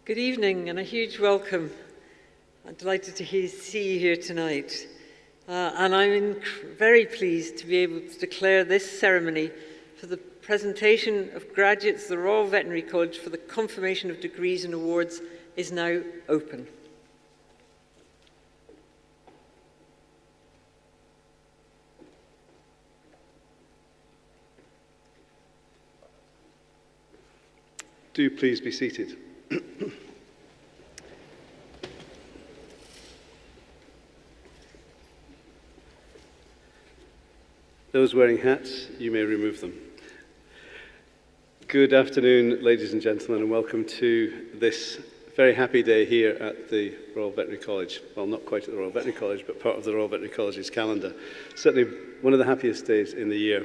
Good evening and a huge welcome. I'm delighted to see you here tonight. And I'm very pleased to be able to declare this ceremony for the presentation of graduates of the Royal Veterinary College for the confirmation of degrees and awards is now open. Do please be seated. Those wearing hats, you may remove them. Good afternoon, ladies and gentlemen, and welcome to this very happy day here at the Royal Veterinary College. Well, not quite at the Royal Veterinary College, but part of the Royal Veterinary College's calendar. Certainly one of the happiest days in the year.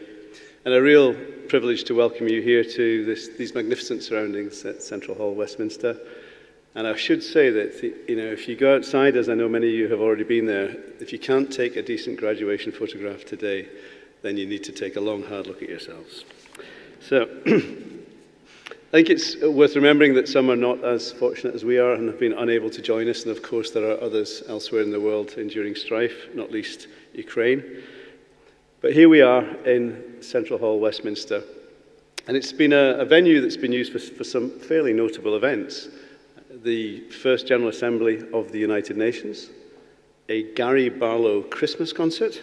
And a real privilege to welcome you here to these magnificent surroundings at Central Hall, Westminster. And I should say that, if you go outside, as I know many of you have already been there, if you can't take a decent graduation photograph today, then you need to take a long, hard look at yourselves. So, I think it's worth remembering that some are not as fortunate as we are and have been unable to join us. And of course, there are others elsewhere in the world enduring strife, not least Ukraine. But here we are in Central Hall, Westminster. And it's been a venue that's been used for some fairly notable events. The first General Assembly of the United Nations, a Gary Barlow Christmas concert,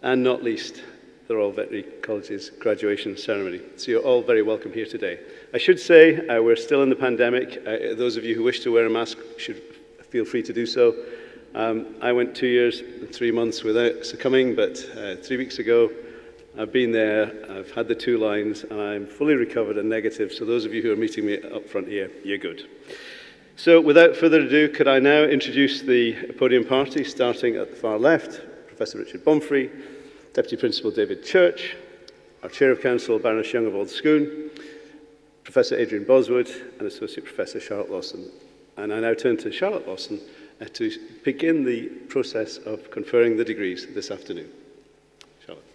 and not least, the Royal Veterinary College's graduation ceremony. So you're all very welcome here today. I should say, we're still in the pandemic. Those of you who wish to wear a mask should feel free to do so. I went 2 years and 3 months without succumbing, but 3 weeks ago, I've been there, I've had the 2 lines, and I'm fully recovered and negative. So those of you who are meeting me up front here, you're good. So without further ado, could I now introduce the podium party, starting at the far left, Professor Richard Bomphrey, Deputy Principal David Church, our Chair of Council, Baroness Young of Old Scone, Professor Adrian Boswood, and Associate Professor Charlotte Lawson. And I now turn to Charlotte Lawson to begin the process of conferring the degrees this afternoon. Charlotte.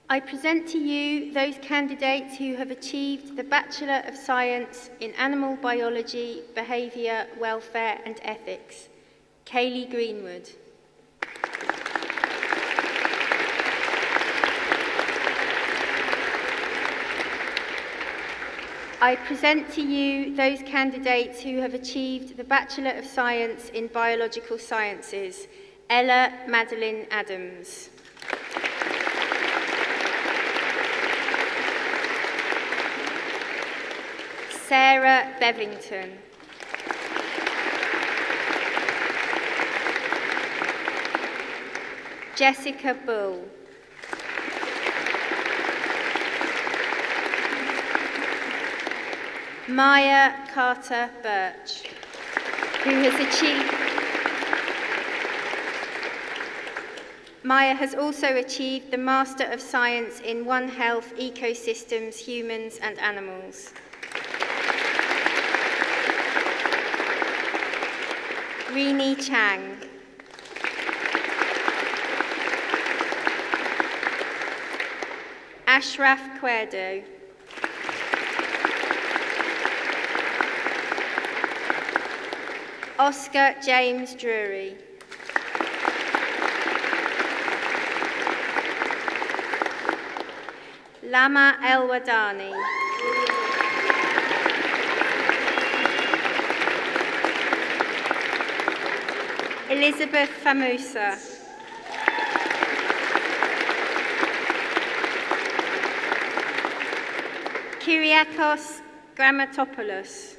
I present to you those candidates who have achieved the Bachelor of Science in Animal Biology, Behaviour, Welfare and Ethics. Kaylee Greenwood. I present to you those candidates who have achieved the Bachelor of Science in Biological Sciences. Ella Madeline Adams. Sarah Bevington. Jessica Bull. Maya Carter Birch, Maya has also achieved the Master of Science in One Health, Ecosystems, Humans and Animals. Rini Chang. Ashraf Cuerdo. Oscar James Drury. Lama El Wadani. Elizabeth Famusa. Kyriakos Grammatopoulos.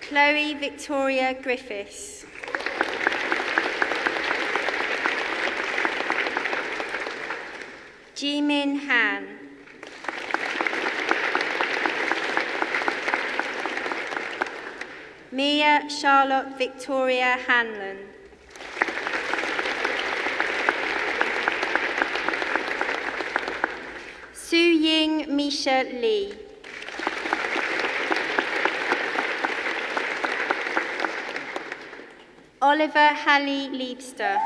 Chloe Victoria Griffiths. Jimin Han. Mia Charlotte Victoria Hanlon. Su Ying Misha Lee. Oliver Halley Liebster.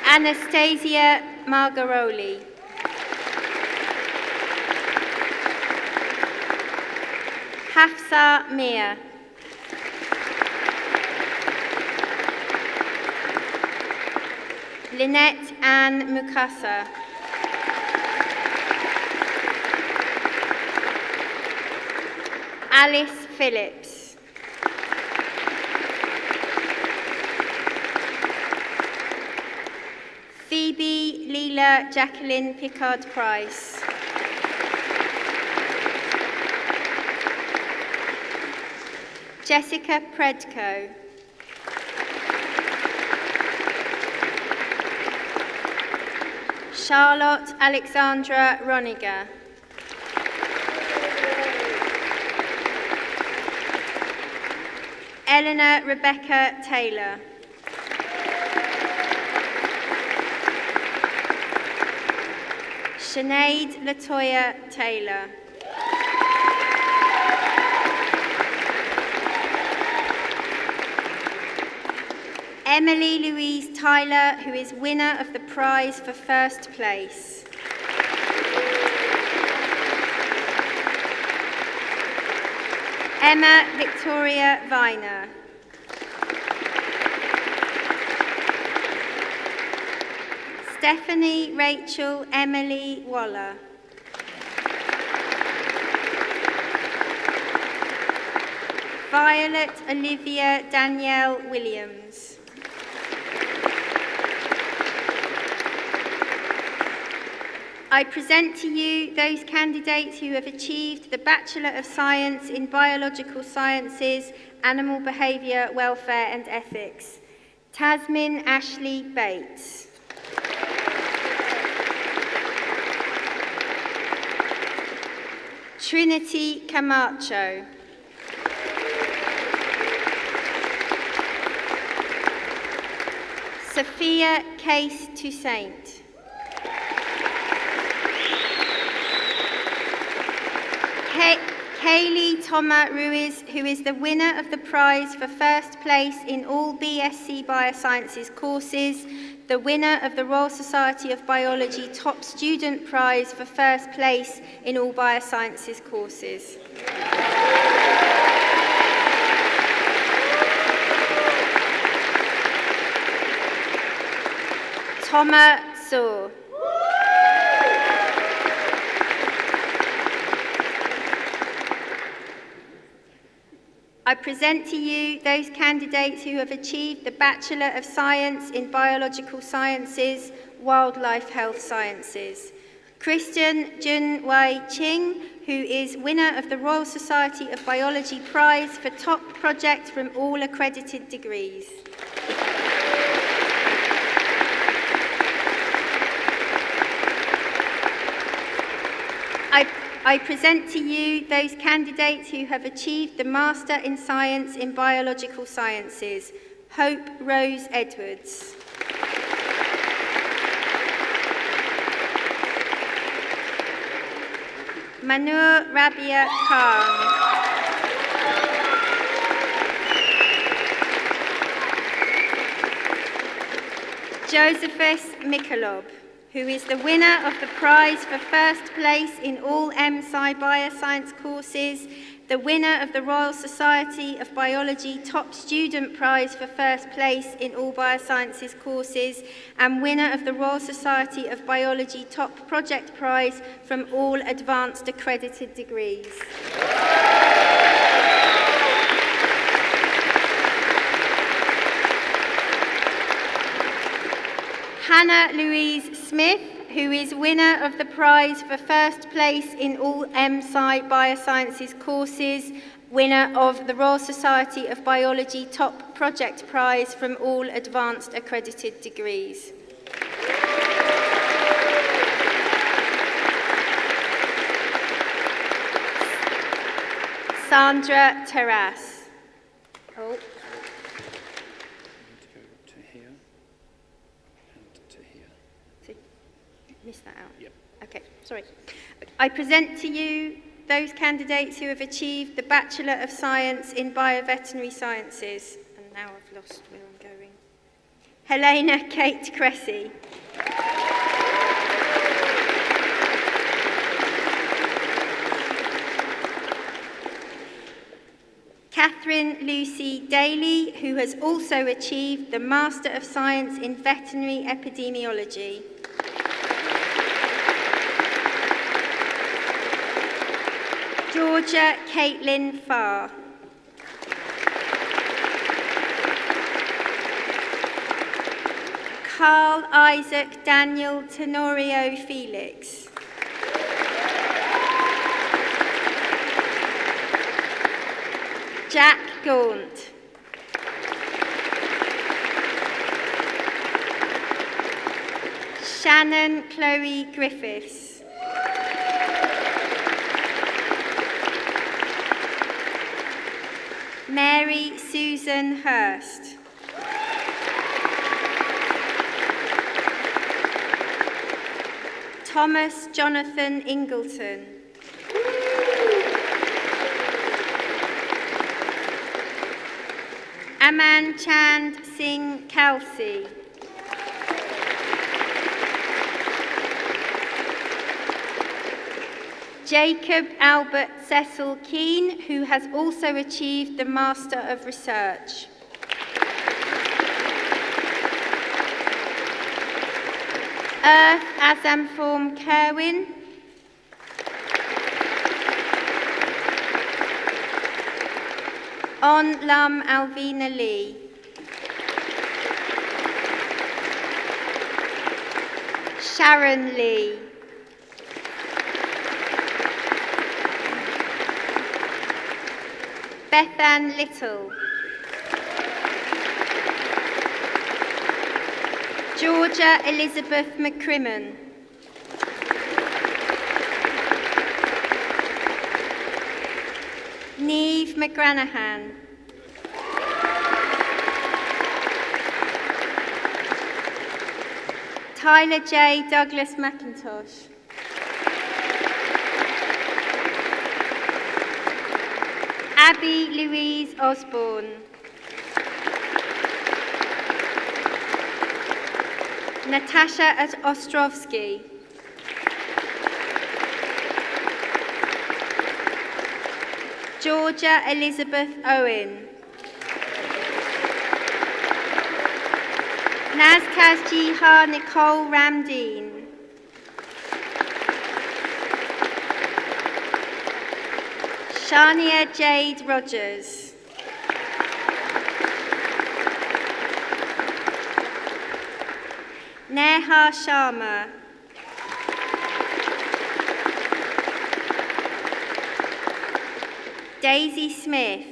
Anastasia Margaroli. Hafsa Mia. Lynette Ann Mukasa. Alice Phillips. Phoebe Leela Jacqueline Pickard Price. Jessica Predko. Charlotte Alexandra Roniger. Eleanor Rebecca Taylor. Sinead Latoya Taylor. Emily Louise Tyler, who is winner of the prize for first place. Emma Victoria Viner. Stephanie Rachel Emily Waller. Violet Olivia Danielle Williams. I present to you those candidates who have achieved the Bachelor of Science in Biological Sciences, Animal Behaviour, Welfare and Ethics. Tasmin Ashley Bates. Trinity Camacho. Sophia Case Toussaint. Kaylee Toma Ruiz, who is the winner of the prize for first place in all BSc Biosciences courses, the winner of the Royal Society of Biology Top Student Prize for first place in all Biosciences courses. Toma So. I present to you those candidates who have achieved the Bachelor of Science in Biological Sciences, Wildlife Health Sciences. Christian Jun Wei Ching, who is winner of the Royal Society of Biology Prize for top project from all accredited degrees. I present to you those candidates who have achieved the Master in Science in Biological Sciences. Hope Rose Edwards. Manur Rabia Khan. Josephus Mikolov, who is the winner of the prize for first place in all MSci Bioscience courses, the winner of the Royal Society of Biology Top Student Prize for first place in all Biosciences courses, and winner of the Royal Society of Biology Top Project Prize from all advanced accredited degrees. Hannah Louise Smith, who is winner of the prize for first place in all MSci Biosciences courses, winner of the Royal Society of Biology Top Project Prize from all advanced accredited degrees. Sandra Taras. Oh. To here and to here. So, missed that out? Yep. Okay, sorry. I present to you those candidates who have achieved the Bachelor of Science in Bioveterinary Sciences. And now I've lost where I'm going. Helena Kate Cressy. Catherine Lucy Daly, who has also achieved the Master of Science in Veterinary Epidemiology. Georgia Caitlin Farr. Carl Isaac Daniel Tenorio Felix. Jack Gaunt. Shannon Chloe Griffiths. Mary Susan Hurst. Thomas Jonathan Ingleton. Aman Chand Singh Kelsey. Jacob Albert Cecil Keane, who has also achieved the Master of Research. Earth Azamform Kerwin. On Lam Alvina Lee. Sharon Lee. Bethan Little. Georgia Elizabeth McCrimmon. Neve McGranahan. Tyler J. Douglas McIntosh. Abby Louise Osborne. Natasha Ostrovsky. Georgia Elizabeth Owen. Nazkaz Jiha Nicole Ramdeen. Shania Jade Rogers. Neha Sharma. Daisy Smith.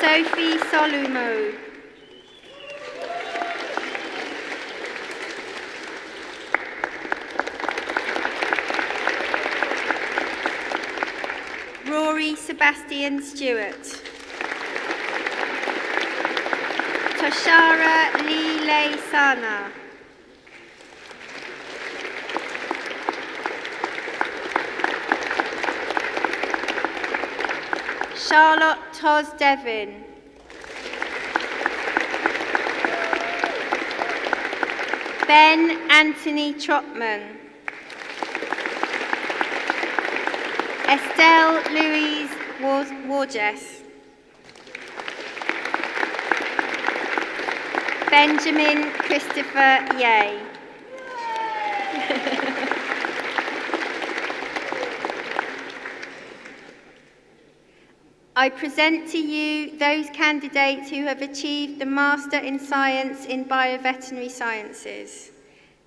Sophie Solumo. Rory Sebastian Stuart. Toshara Lile Sana. Charlotte Tos Devon. Ben Anthony Trotman. Estelle Louise Warges. Benjamin Christopher Yeh. I present to you those candidates who have achieved the Master in Science in Bioveterinary Sciences.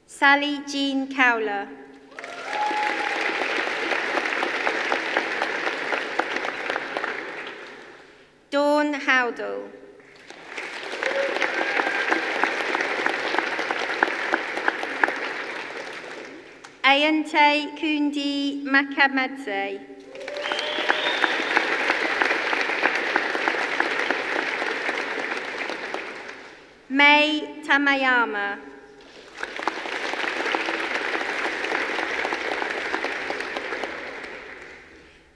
Sally Jean Cowler. Dawn Howdell. Ayante Kundi Makamadze. May Tamayama.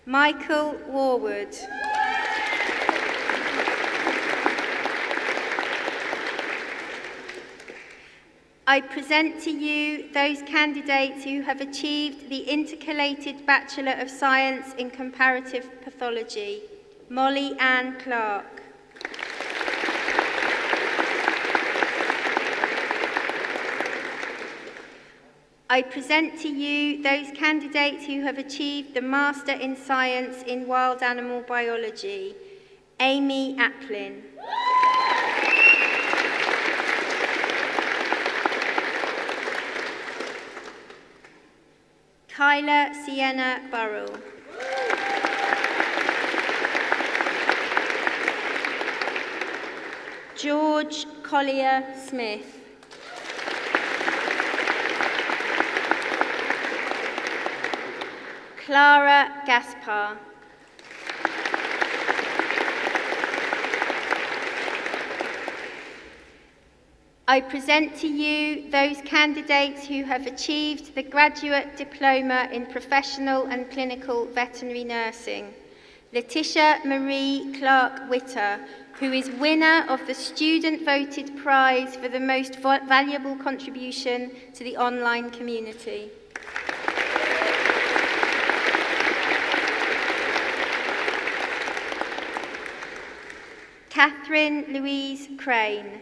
Michael Warwood. I present to you those candidates who have achieved the Intercalated Bachelor of Science in Comparative Pathology. Molly Ann Clark. I present to you those candidates who have achieved the Master in Science in Wild Animal Biology. Amy Applin. Kyla Sienna Burrell. George Collier Smith. Clara Gaspar. I present to you those candidates who have achieved the Graduate Diploma in Professional and Clinical Veterinary Nursing. Letitia Marie Clark-Witter, who is winner of the student-voted prize for the most valuable contribution to the online community. Catherine Louise Crane.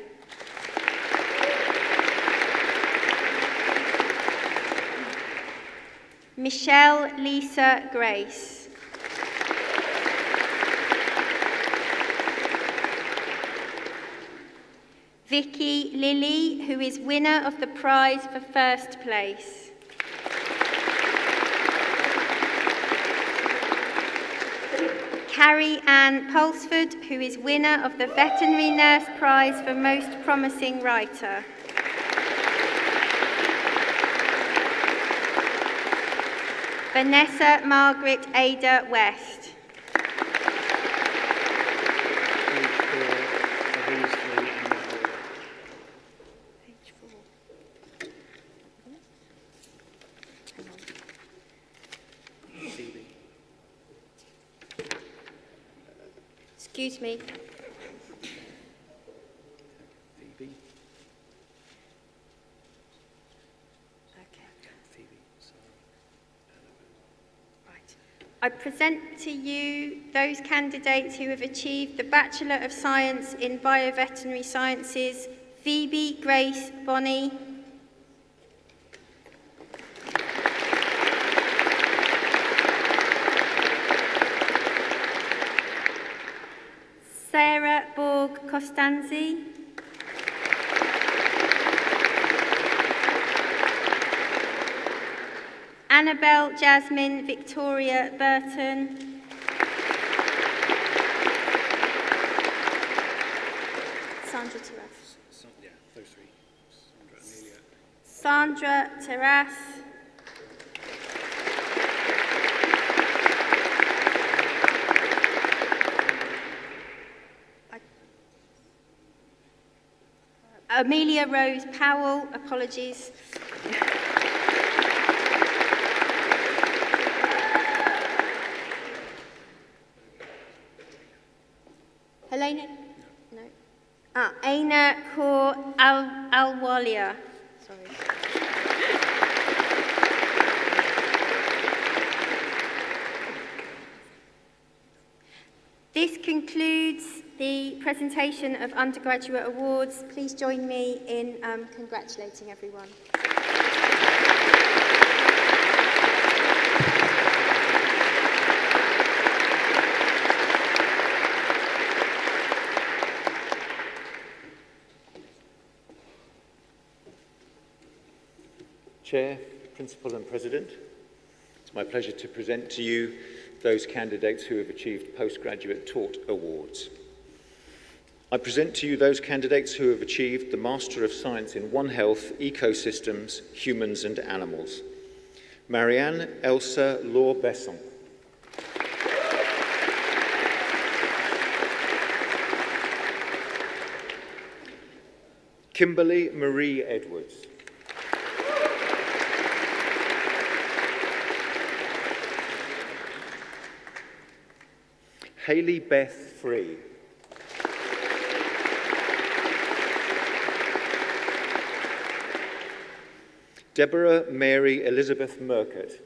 Michelle Lisa Grace. Vicky Lilly, who is winner of the prize for first place. Carrie Ann Pulsford, who is winner of the Veterinary Nurse Prize for Most Promising Writer. Vanessa Margaret Ada West. Excuse me. Phoebe. Okay. Phoebe, sorry. Right. I present to you those candidates who have achieved the Bachelor of Science in Bioveterinary Sciences. Phoebe Grace Bonney. Sarah Borg Costanzi. Annabelle Jasmine Victoria Burton. Sandra Terrace. Yeah, those three. Sandra Terrace. Amelia Rose Powell, apologies. Helena? No. Aina Kaur Alwalia. Sorry. This concludes the presentation of undergraduate awards. Please join me in congratulating everyone. Chair, Principal and President, it's my pleasure to present to you those candidates who have achieved Postgraduate Taught Awards. I present to you those candidates who have achieved the Master of Science in One Health, Ecosystems, Humans and Animals. Marianne Elsa Laure-Besson. Kimberly Marie Edwards. Hayley Beth Free. Deborah Mary Elizabeth Murcutt.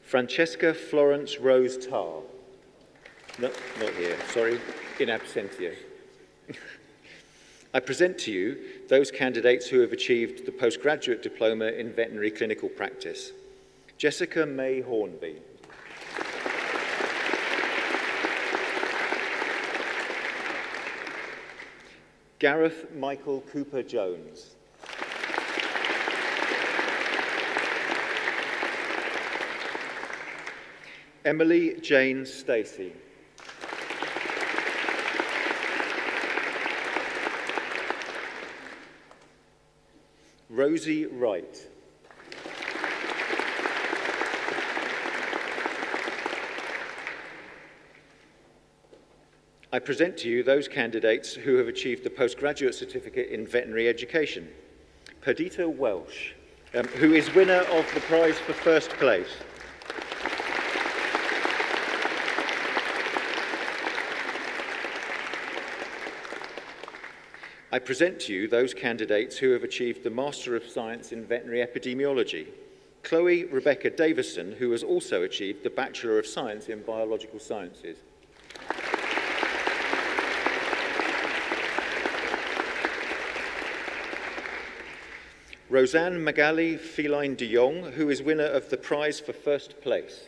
Francesca Florence Rose Tarr. No, not here, sorry, in absentia. I present to you those candidates who have achieved the postgraduate diploma in veterinary clinical practice. Jessica May Hornby. Gareth Michael Cooper Jones. Emily Jane Stacey. Rosie Wright. I present to you those candidates who have achieved the postgraduate certificate in veterinary education. Perdita Welsh, who is winner of the prize for first place. I present to you those candidates who have achieved the Master of Science in Veterinary Epidemiology. Chloe Rebecca Davison, who has also achieved the Bachelor of Science in Biological Sciences. Roseanne Magali Feline de Jong, who is winner of the prize for first place.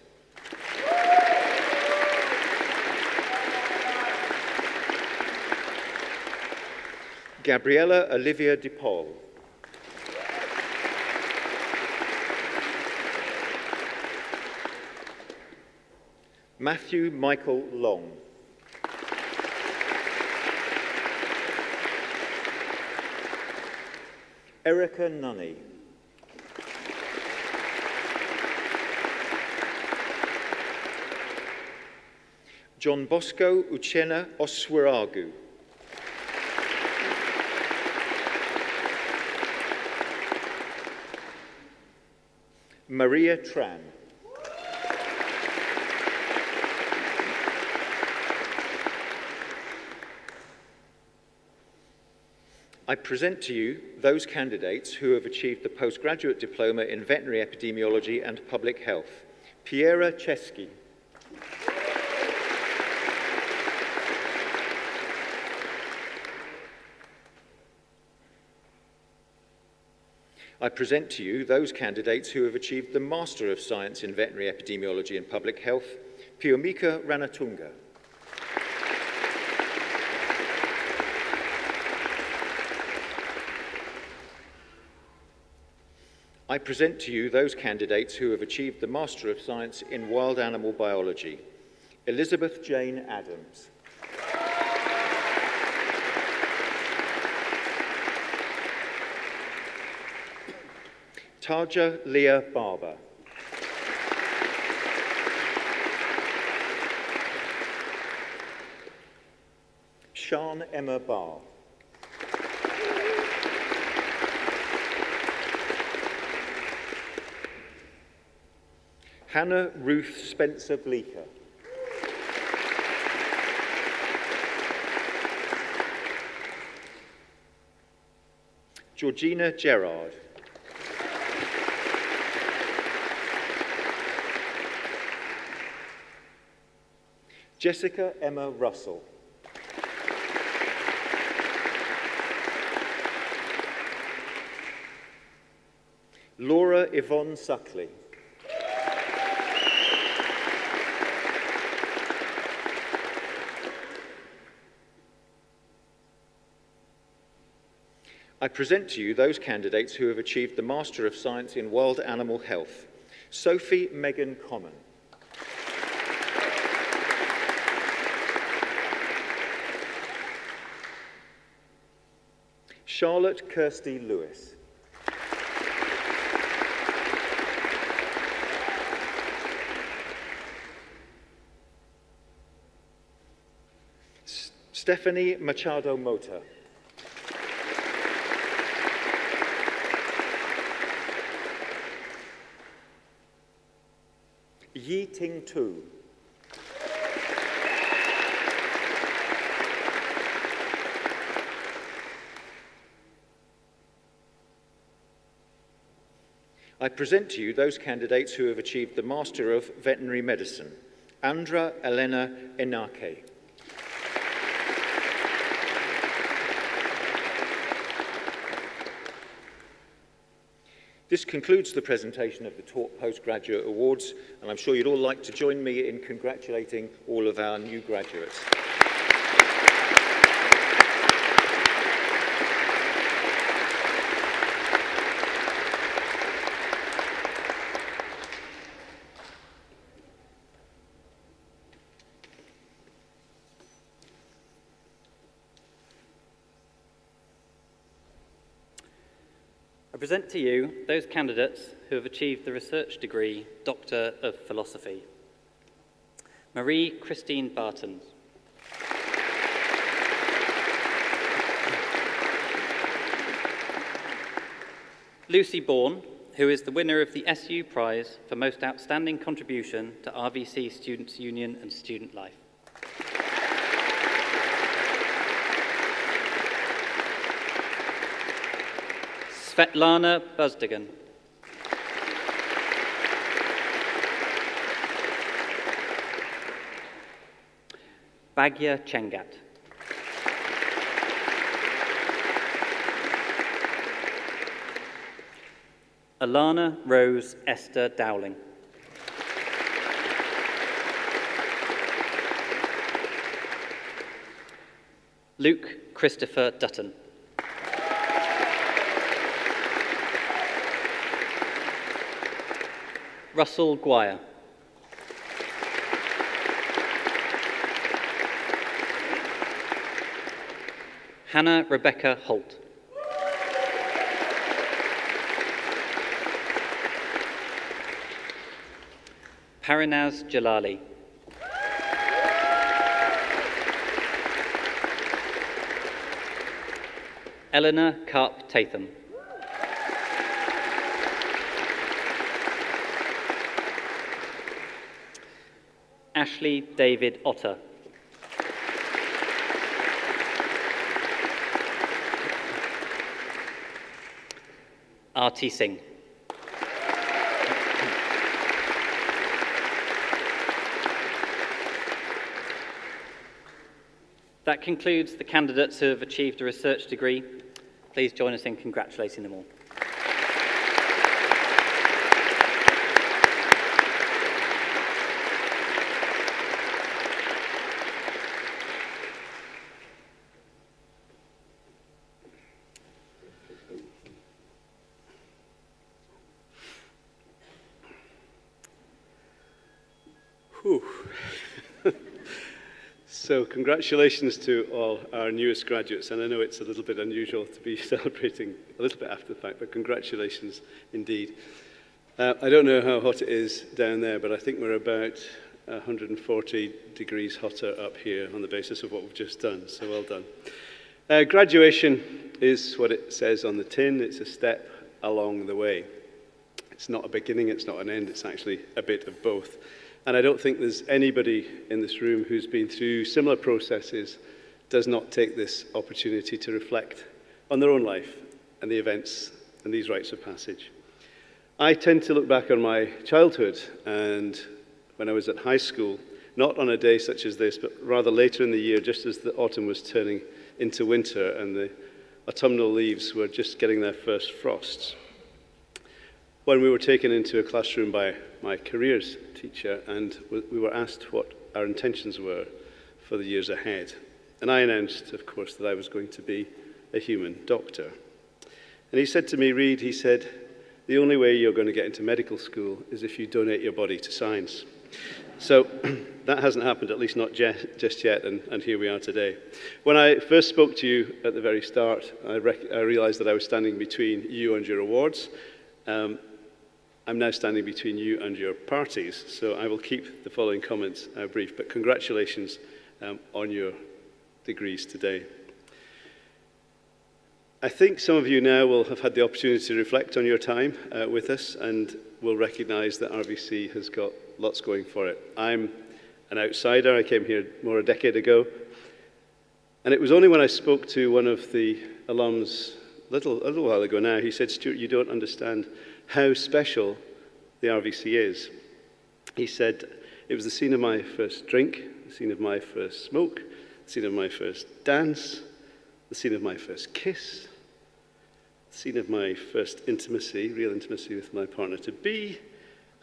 Gabriella Olivia DePaul. Matthew Michael Long. Erica Nunny. John Bosco Uchenna Oswiragu. Maria Tran. I present to you those candidates who have achieved the postgraduate diploma in veterinary epidemiology and public health. Piera Chesky. I present to you those candidates who have achieved the Master of Science in Veterinary Epidemiology and Public Health, Piomika Ranatunga. I present to you those candidates who have achieved the Master of Science in Wild Animal Biology, Elizabeth Jane Adams. Tarja Leah Barber. Sian Emma Barr. Hannah Ruth Spencer Bleeker. Georgina Gerard. Jessica Emma Russell. Laura Yvonne Suckley. I present to you those candidates who have achieved the Master of Science in Wild Animal Health. Sophie Megan Common. Charlotte Kirsty Lewis. Stephanie Machado Mota. Yi Ting Tu. I present to you those candidates who have achieved the Master of Veterinary Medicine. Andra Elena Enake. This concludes the presentation of the Taught Postgraduate Awards, and I'm sure you'd all like to join me in congratulating all of our new graduates. I present to you those candidates who have achieved the research degree Doctor of Philosophy. Marie Christine Bartons. Lucy Bourne, who is the winner of the SU Prize for Most Outstanding Contribution to RVC Students' Union and Student Life. Svetlana Buzdigan. Bhagya Chengat. Alana Rose Esther Dowling. Luke Christopher Dutton. Russell Guire. Hannah Rebecca Holt. Parinaz Jalali. Eleanor Karp Tatham. Ashley David Otter. Arti Singh. That concludes the candidates who have achieved a research degree. Please join us in congratulating them all. Whew. So congratulations to all our newest graduates, and I know it's a little bit unusual to be celebrating a little bit after the fact, but congratulations indeed. I don't know how hot it is down there, but I think we're about 140 degrees hotter up here on the basis of what we've just done, so well done. Graduation is what it says on the tin. It's a step along the way. It's not a beginning, it's not an end, it's actually a bit of both. And I don't think there's anybody in this room who's been through similar processes does not take this opportunity to reflect on their own life and the events and these rites of passage. I tend to look back on my childhood and when I was at high school, not on a day such as this, but rather later in the year, just as the autumn was turning into winter and the autumnal leaves were just getting their first frosts. When we were taken into a classroom by my careers teacher and we were asked what our intentions were for the years ahead. And I announced, of course, that I was going to be a human doctor. And he said to me, Reid, he said, the only way you're going to get into medical school is if you donate your body to science. So that hasn't happened, at least not just yet, and here we are today. When I first spoke to you at the very start, I realized that I was standing between you and your awards. I'm now standing between you and your parties, so I will keep the following comments brief, but congratulations on your degrees today. I think some of you now will have had the opportunity to reflect on your time with us and will recognize that RVC has got lots going for it. I'm an outsider. I came here more a decade ago. And it was only when I spoke to one of the alums a little while ago now, he said, "Stuart, you don't understand how special the RVC is." He said, "It was the scene of my first drink, the scene of my first smoke, the scene of my first dance, the scene of my first kiss, the scene of my first intimacy, real intimacy with my partner-to-be,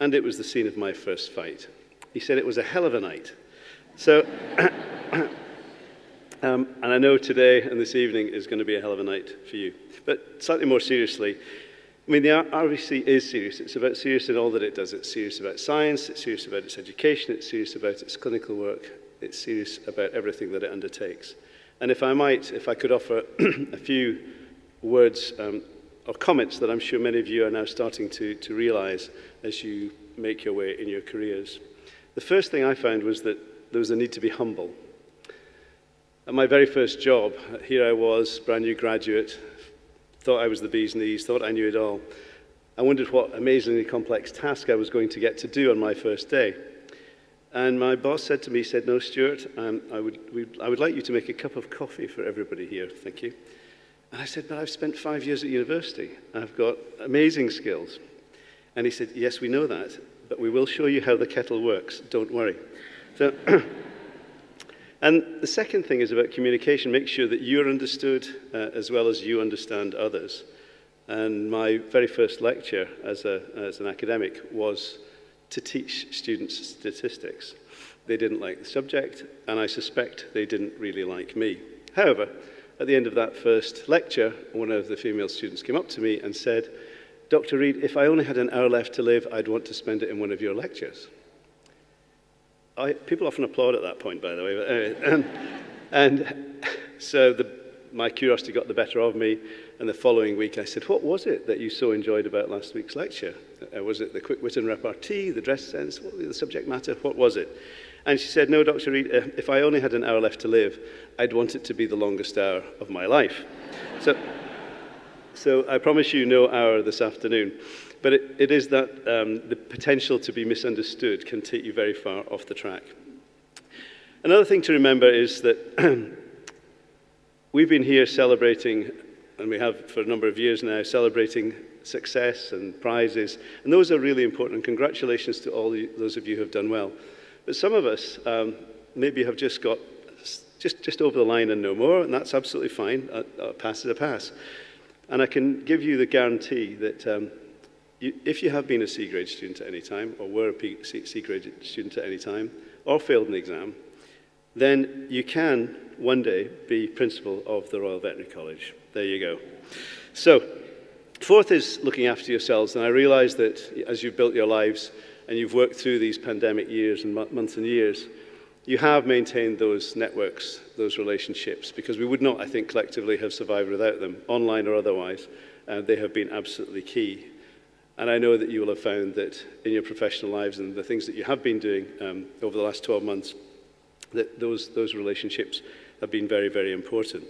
and it was the scene of my first fight." He said it was a hell of a night. So, and I know today and this evening is going to be a hell of a night for you. But slightly more seriously, I mean, the RVC is serious. It's about serious in all that it does. It's serious about science, it's serious about its education, it's serious about its clinical work, it's serious about everything that it undertakes. And if I could offer a few words or comments that I'm sure many of you are now starting to realize as you make your way in your careers. The first thing I found was that there was a need to be humble. At my very first job, here I was, brand new graduate, thought I was the bee's knees, thought I knew it all. I wondered what amazingly complex task I was going to get to do on my first day. And my boss said to me, he said, "No, Stuart, I would like you to make a cup of coffee for everybody here, thank you." And I said, "But I've spent 5 years at university. I've got amazing skills." And he said, "Yes, we know that, but we will show you how the kettle works, don't worry." So, and the second thing is about communication. Make sure that you're understood as well as you understand others. And my very first lecture as an academic was to teach students statistics. They didn't like the subject, and I suspect they didn't really like me. However, at the end of that first lecture, one of the female students came up to me and said, "Dr. Reid, if I only had an hour left to live, I'd want to spend it in one of your lectures." People often applaud at that point, by the way. But anyway, and so my curiosity got the better of me, and the following week I said, "What was it that you so enjoyed about last week's lecture? Was it the quick wit and repartee, the dress sense, what was the subject matter? What was it?" And she said, "No, Dr. Reid, if I only had an hour left to live, I'd want it to be the longest hour of my life." So I promise you no hour this afternoon. But it is that the potential to be misunderstood can take you very far off the track. Another thing to remember is that we've been here celebrating, and we have for a number of years now, celebrating success and prizes. And those are really important. Congratulations to all those of you who have done well. But some of us maybe have just got just over the line and no more, and that's absolutely fine. A pass is a pass. And I can give you the guarantee that if you have been a C-grade student at any time, or were a C-grade student at any time, or failed an exam, then you can one day be principal of the Royal Veterinary College. There you go. So, fourth is looking after yourselves, and I realize that as you've built your lives and you've worked through these pandemic years and months and years, you have maintained those networks, those relationships, because we would not, I think, collectively have survived without them, online or otherwise. They have been absolutely key. And I know that you will have found that in your professional lives and the things that you have been doing over the last 12 months, that those relationships have been very, very important.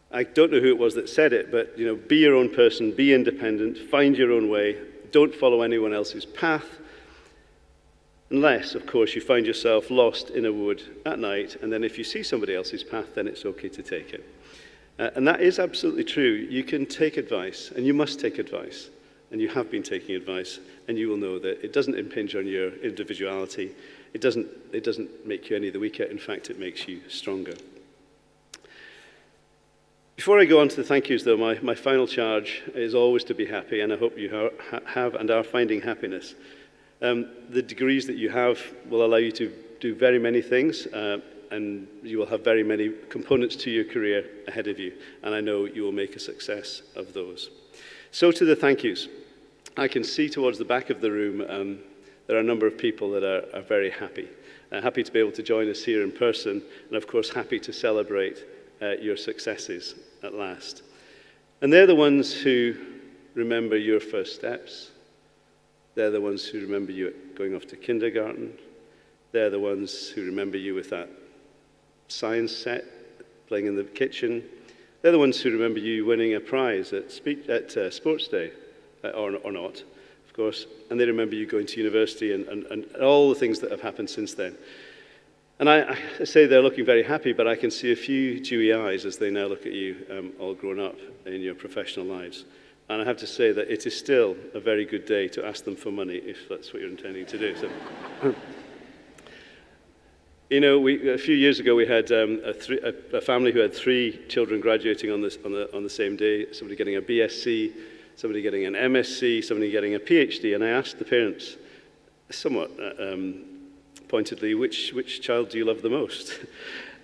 I don't know who it was that said it, but be your own person, be independent, find your own way, don't follow anyone else's path, unless, of course, you find yourself lost in a wood at night, and then if you see somebody else's path, then it's okay to take it. And that is absolutely true. You can take advice, and you must take advice. And you have been taking advice, and you will know that it doesn't impinge on your individuality. It doesn't make you any the weaker. In fact, it makes you stronger. Before I go on to the thank yous, though, my final charge is always to be happy, and I hope you have and are finding happiness. The degrees that you have will allow you to do very many things, and you will have very many components to your career ahead of you, and I know you will make a success of those. So to the thank yous. I can see towards the back of the room there are a number of people that are very happy. Happy to be able to join us here in person, and of course happy to celebrate your successes at last. And they're the ones who remember your first steps. They're the ones who remember you going off to kindergarten. They're the ones who remember you with that science set, playing in the kitchen. They're the ones who remember you winning a prize at Sports Day, or not, of course. And they remember you going to university and all the things that have happened since then. And I say they're looking very happy, but I can see a few dewy eyes as they now look at you all grown up in your professional lives. And I have to say that it is still a very good day to ask them for money if that's what you're intending to do. So, you know, a few years ago we had a family who had 3 children graduating on the same day. Somebody getting a BSc, somebody getting an MSc, somebody getting a PhD. And I asked the parents, somewhat pointedly, which child do you love the most?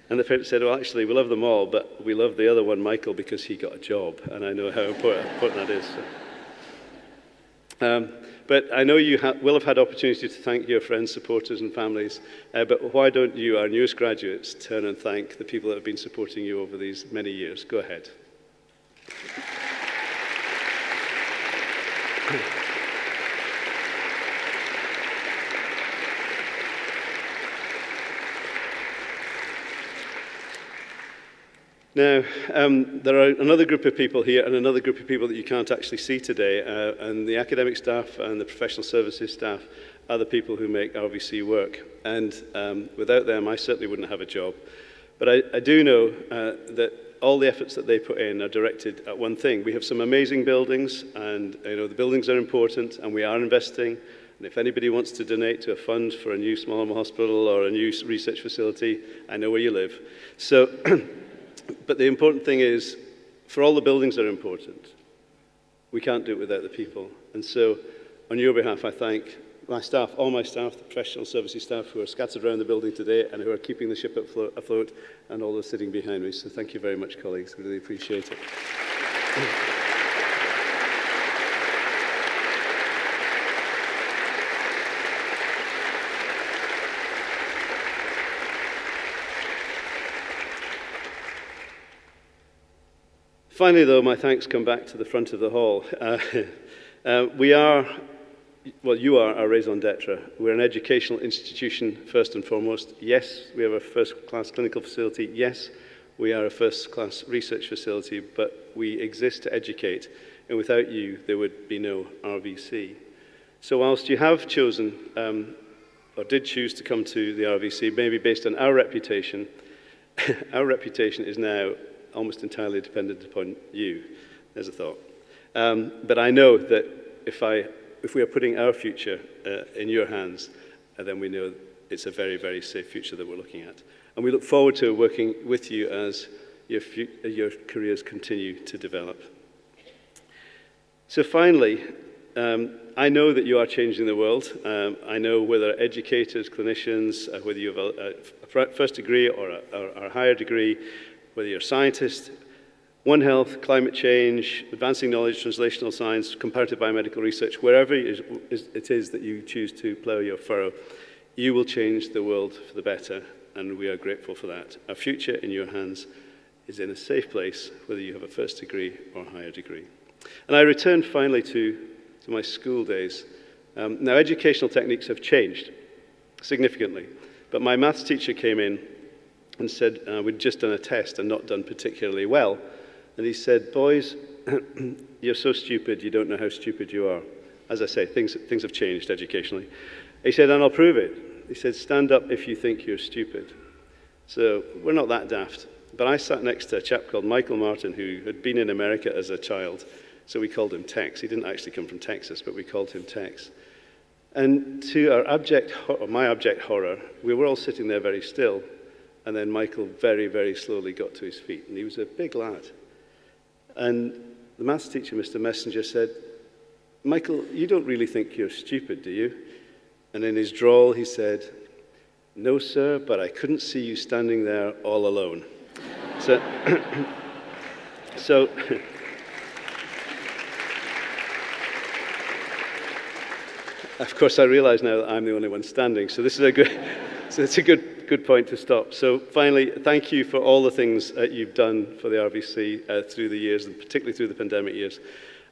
And the parents said, well, actually, we love them all, but we love the other one, Michael, because he got a job. And I know how important that is. But I know you will have had opportunity to thank your friends, supporters, and families. But why don't you, our newest graduates, turn and thank the people that have been supporting you over these many years? Go ahead. Now, there are another group of people here and another group of people that you can't actually see today, and the academic staff and the professional services staff are the people who make RVC work. And without them, I certainly wouldn't have a job. But I do know that all the efforts that they put in are directed at one thing. We have some amazing buildings, and you know the buildings are important, and we are investing. And if anybody wants to donate to a fund for a new small animal hospital or a new research facility, I know where you live. So. But the important thing is, for all the buildings are important, we can't do it without the people. And so, on your behalf, I thank my staff, all my staff, the professional services staff who are scattered around the building today and who are keeping the ship afloat, and all those sitting behind me. So thank you very much, colleagues. We really appreciate it. Finally, though, my thanks come back to the front of the hall. You are our raison d'etre. We're an educational institution, first and foremost. Yes, we have a first-class clinical facility. Yes, we are a first-class research facility, but we exist to educate, and without you, there would be no RVC. So whilst you have chosen, or did choose to come to the RVC, maybe based on our reputation is now almost entirely dependent upon you. There's a thought. But I know that if we are putting our future in your hands, then we know it's a very, very safe future that we're looking at. And we look forward to working with you as your careers continue to develop. So finally, I know that you are changing the world. I know whether educators, clinicians, whether you have a first degree or a higher degree, whether you're a scientist, One Health, climate change, advancing knowledge, translational science, comparative biomedical research, wherever it is that you choose to plough your furrow, you will change the world for the better, and we are grateful for that. Our future in your hands is in a safe place, whether you have a first degree or a higher degree. And I return finally to my school days. Now, educational techniques have changed significantly, but my maths teacher came in and said, we'd just done a test and not done particularly well. And he said, boys, you're so stupid, you don't know how stupid you are. As I say, things have changed educationally. He said, and I'll prove it. He said, stand up if you think you're stupid. So we're not that daft. But I sat next to a chap called Michael Martin, who had been in America as a child. So we called him Tex. He didn't actually come from Texas, but we called him Tex. And to my abject horror, we were all sitting there very still. And then Michael very, very slowly got to his feet. And he was a big lad. And the maths teacher, Mr. Messenger, said, Michael, you don't really think you're stupid, do you? And in his drawl, he said, no, sir, but I couldn't see you standing there all alone. So Of course, I realise now that I'm the only one standing, so this is a good, so it's a good point to stop. So finally, thank you for all the things that you've done for the RVC through the years, and particularly through the pandemic years.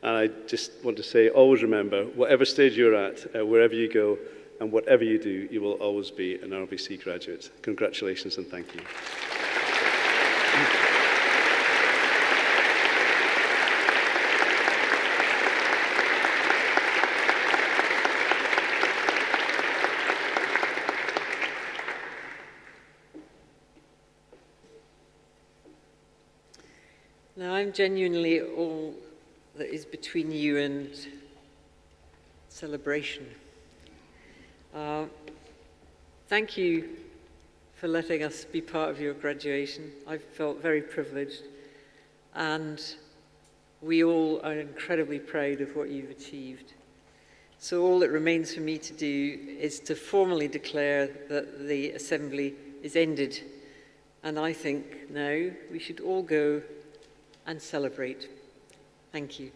And I just want to say, always remember, whatever stage you're at, wherever you go, and whatever you do, you will always be an RVC graduate. Congratulations and thank you. Now, I'm genuinely all that is between you and celebration. Thank you for letting us be part of your graduation. I've felt very privileged, and we all are incredibly proud of what you've achieved. So all that remains for me to do is to formally declare that the assembly is ended, and I think now we should all go and celebrate. Thank you.